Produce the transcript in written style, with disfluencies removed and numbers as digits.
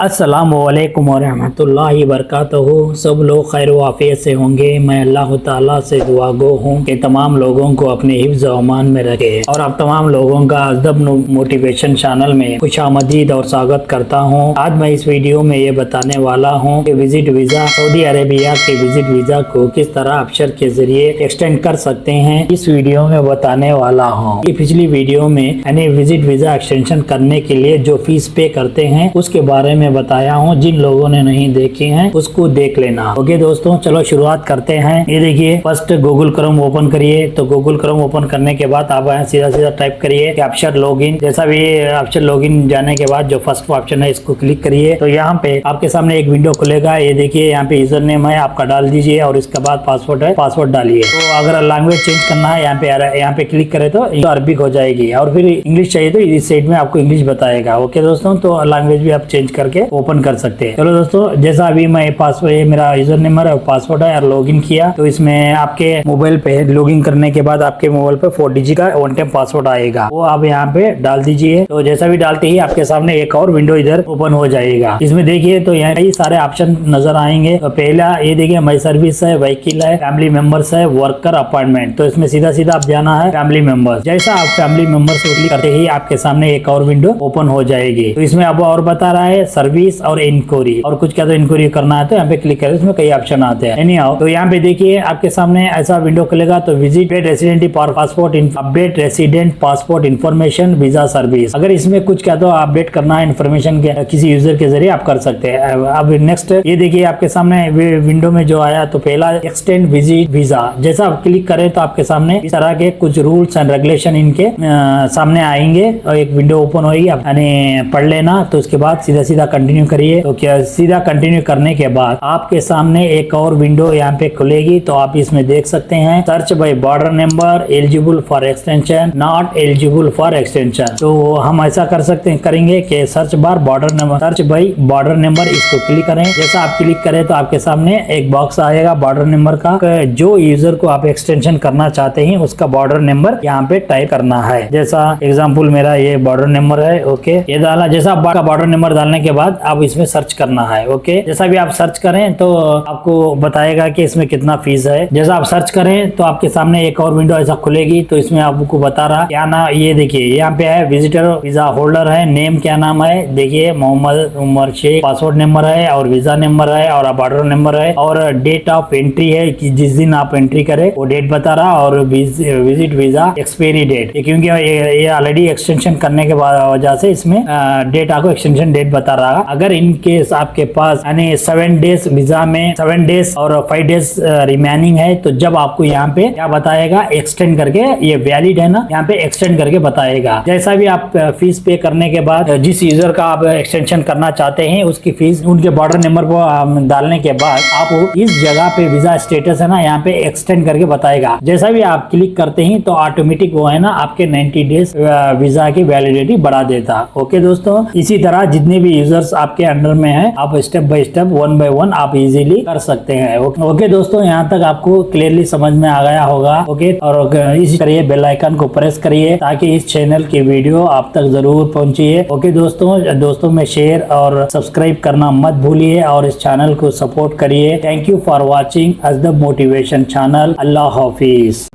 अस्सलामुअलैकुम वरहमतुल्लाहि वबरकातुहू। सब लोग खैर वाफ़ियत से होंगे। मैं अल्लाह ताला से दुआ गो हूँ कि तमाम लोगों को अपने हिफ्ज़ व अमान में रखे और आप तमाम लोगों का अदब मोटिवेशन चैनल में खुशामदीद और स्वागत करता हूँ। आज मैं इस वीडियो में ये बताने वाला हूँ कि विजिट वीज़ा सऊदी अरेबिया के विजिट वीज़ा को किस तरह अबशर के जरिए एक्सटेंड कर सकते हैं, इस वीडियो में बताने वाला हूँ। ये पिछली वीडियो में यानी विजिट वीज़ा एक्सटेंशन करने के लिए जो फीस पे करते हैं उसके बारे में बताया हूँ। जिन लोगों ने नहीं देखे हैं उसको देख लेना। ओके दोस्तों, चलो शुरुआत करते हैं। ये देखिए, फर्स्ट गूगल क्रोम ओपन करिए। तो गूगल क्रोम ओपन करने के बाद आप यहाँ सीधा टाइप करिए कि अबशर लॉगिन। जैसा भी अबशर लॉगिन जाने के बाद जो फर्स्ट ऑप्शन है इसको क्लिक करिए। तो यहाँ पे आपके सामने एक विंडो खुलेगा। ये देखिए, यहाँ पे यूजर नेम है आपका डाल दीजिए और इसके बाद पासवर्ड है, पासवर्ड डालिए। तो अगर लैंग्वेज चेंज करना है यहाँ पे क्लिक करे तो अरबिक हो जाएगी और फिर इंग्लिश चाहिए तो इस साइड में आपको इंग्लिश बताएगा। ओके दोस्तों, तो लैंग्वेज भी आप चेंज करके ओपन कर सकते हैं। चलो दोस्तों, जैसा अभी मैं पासवर्ड मेरा यूजर नंबर है पासवर्ड है और लॉगिन किया तो इसमें आपके मोबाइल पे लॉगिन करने के बाद आपके मोबाइल पे 4 डिजिट का वन टाइम पासवर्ड आएगा, वो आप यहाँ पे डाल दीजिए। तो जैसा भी डालते ही आपके सामने एक और विंडो इधर ओपन हो जाएगा। इसमें देखिए तो यहाँ कई सारे ऑप्शन नजर आएंगे। तो पहला ये देखिए, माई सर्विस है, व्हीकल है, फैमिली मेंबर्स है, वर्कर अपॉइंटमेंट। तो इसमें सीधा आप जाना है फैमिली मेंबर्स। जैसा आप फैमिली मेंबर्स को क्लिक करते ही आपके सामने एक और विंडो ओपन हो जाएगी। तो इसमें अब और बता रहा है सर्विस और इंक्वायरी और कुछ क्या तो इंक्वायरी करना है तो यहाँ पे क्लिक करें। इसमें कई ऑप्शन आते हैं। एनी हाउ, तो यहाँ पे देखिए आपके सामने ऐसा विंडो खुलेगा। तो visit resident passport update resident passport information visa service. अगर इसमें कुछ क्या तो अपडेट करना है इन्फॉर्मेशन के किसी यूजर के जरिए आप कर सकते हैं। अब नेक्स्ट ये देखिए आपके सामने विंडो में जो आया तो पहला एक्सटेंड विजिट वीजा। जैसा आप क्लिक करें तो आपके सामने इस तरह के कुछ रूल्स एंड रेगुलेशन इनके सामने आएंगे और एक विंडो ओपन होगी, यानी पढ़ लेना। तो उसके बाद सीधा कंटिन्यू करिए। तो क्या सीधा कंटिन्यू करने के बाद आपके सामने एक और विंडो यहाँ पे खुलेगी। तो आप इसमें देख सकते हैं search by border number eligible for extension, not eligible for extension. तो हम ऐसा कर सकते हैं करेंगे कि search bar border number, search by border number, इसको क्लिक करें। जैसा आप क्लिक करें तो आपके सामने एक बॉक्स आएगा बॉर्डर नंबर का। जो यूजर को आप एक्सटेंशन करना चाहते हैं उसका बॉर्डर नंबर यहाँ पे टाइप करना है। जैसा एग्जाम्पल मेरा ये बॉर्डर नंबर है। ओके, ये डाला। जैसा आपका बॉर्डर नंबर डालने के बाद आप इसमें सर्च करना है। ओके, जैसा भी आप सर्च करें तो आपको बताएगा कि इसमें कितना फीस है। जैसा आप सर्च करें तो आपके सामने एक और विंडो ऐसा खुलेगी। तो इसमें आपको बता रहा क्या ना, ये देखिए यहाँ पे है विजिटर वीजा होल्डर है, नेम क्या नाम है, देखिए मोहम्मद उमर शेख, पासवर्ड नंबर है और वीजा नंबर है और बॉर्डर नंबर है और डेट ऑफ एंट्री है कि जिस दिन आप एंट्री करें वो डेट बता रहा और विजिट वीजा एक्सपायरी डेट, क्योंकि ये ऑलरेडी एक्सटेंशन करने के वजह से इसमें डेट आपको एक्सटेंशन डेट बता रहा। अगर इनके आपके पास यानी 7 डेज वीजा में 7 डेज और 5 डेज रिमेनिंग है तो जब आपको यहाँ पे क्या बताएगा एक्सटेंड करके, ये वैलिड है ना, यहाँ पे एक्सटेंड करके बताएगा। जैसा भी आप फीस पे करने के बाद जिस यूजर का आप एक्सटेंशन करना चाहते हैं उसकी फीस उनके बॉर्डर नंबर को डालने के बाद आप इस जगह पे वीजा स्टेटस है ना यहाँ पे एक्सटेंड करके बताएगा। जैसा भी आप क्लिक करते हैं तो ऑटोमेटिक वो है ना आपके 90 डेज वीजा की वैलिडिटी बढ़ा देता। ओके दोस्तों, इसी तरह जितने भी यूजर्स आपके अंडर में है आप स्टेप बाय स्टेप 1 बाय 1 आप इजीली कर सकते हैं। ओके दोस्तों, यहाँ तक आपको क्लियरली समझ में आ गया होगा। ओके, और इसी करिए बेल आइकन को प्रेस करिए ताकि इस चैनल की वीडियो आप तक जरूर पहुंचिए। ओके दोस्तों में शेयर और सब्सक्राइब करना मत भूलिए और इस चैनल को सपोर्ट करिए। थैंक यू फॉर वॉचिंग अजदब मोटिवेशन चैनल। अल्लाह हाफिज।